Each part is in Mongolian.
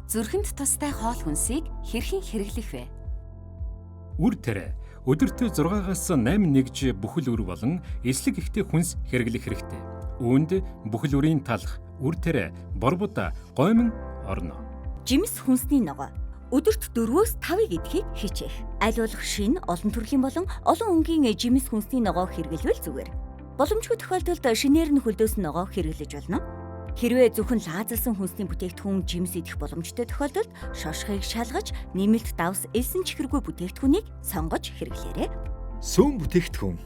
Зүрхэнд тустай хоол хүнсийг хэрхэн хэрэглэх вэ? Үр тариа өдөрт 6-аас 8 нэгж бүхэл үр болон эслэг ихтэй хүнс хэрэглэх хэрэгтэй. Үүнд бүхэл үрийн талх, үр тариа, борбуда, гоймон орно. Жимс хүнсний ногоо өдөрт 4-5 идэхийг хичээх. Аль болох шинэ, олон төрлийн болон олон өнгийн жимс хүнсний ногоо хэрэглэвэл зүгээр. Боломжгүй тохиолдолд шинээр нь хөлдөөсөн ногоо хэрэглэж болно. Хэрвээ зөвхөн лаазалсан хүнсний бүтээгдэхүүн жимс идэх боломжтой тохиолдолд шошхыг шалгаж, нэмэлт давс элсэн чихэргүй бүтээгдэхүүнийг сонгож хэрэглээрэй. Сүүн бүтээгдэхүүн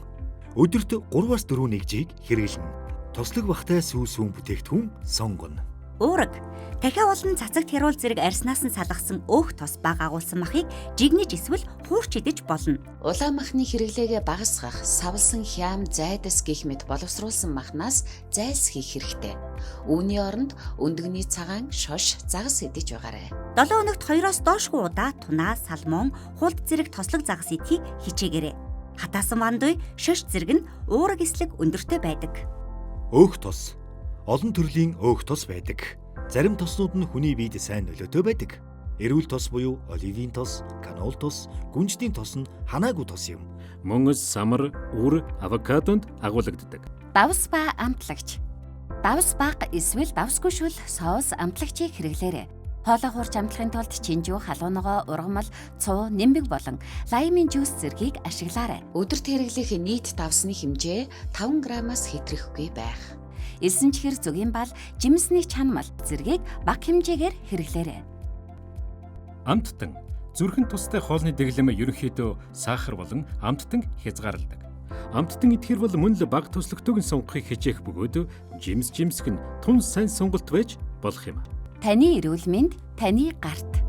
өдөрт 3-4 нэгжийг хэрэглэнэ. Тослог бахтай сүүн бүтээгдэхүүн сонгоно. Уураг дахиад болон цацагт хяруул зэрэг арьснаас нь салгасан өөх тос баг агуулсан махыг жигнэж эсвэл хуурч идэж болно. Улаан махны хэрэглээгээ багасгах, савлсан хям, зайдас гэх мэт боловсруулсан махнаас зайлсхийх хэрэгтэй. Үүний оронд өндөгний цагаан, шош, загас идэж байгаарай. 7 өнөخت 2-оос доошгүй удаа тунаа, салмон, хулд зэрэг тослог загас идэхийг хичээгээрэй. Хатаасан мандуй, шош зэрэг нь уураг эслэг өндөртэй байдаг. Өөх тос олон төрлийн өөх тос байдаг. Зарим тоснууд нь хүний биед сайн нөлөөтэй байдаг. Эрүүл тос буюу оливын тос, канол тос, гүнждийн тос нь ханаагүй тос юм. Мөн самар, үр, авокадонд агуулгаддаг. Давс ба амтлагч. Давс баг эсвэл давсгүй шүл соус амтлагчийг хэрэглээрэй. Хоолой хуурч амтлахын тулд чинжүү, халууногоо, ургамал, цуу, нимбэг болон лаймын жуус зэргийг ашиглаарай. Өдөрт хэрэглэх нийт давсны хэмжээ 5 граммаас хэтрэхгүй байх. Элсэн чихэр, зүгийн бал, жимсний чанамал зэргийг бага хэмжээгээр хэрэглээрэй. Амттан зүрхэн тустай хоолны дэглэм ерөнхийдөө сахар болон амттан хязгаарладаг. Амттан идэхэр бол мөн л бага төслөгтөг нь сонгохыг хичээх бөгөөд жимсгэн тун сайн сонголт байж болох юм. Таны эрүүл мэнд таны гарт.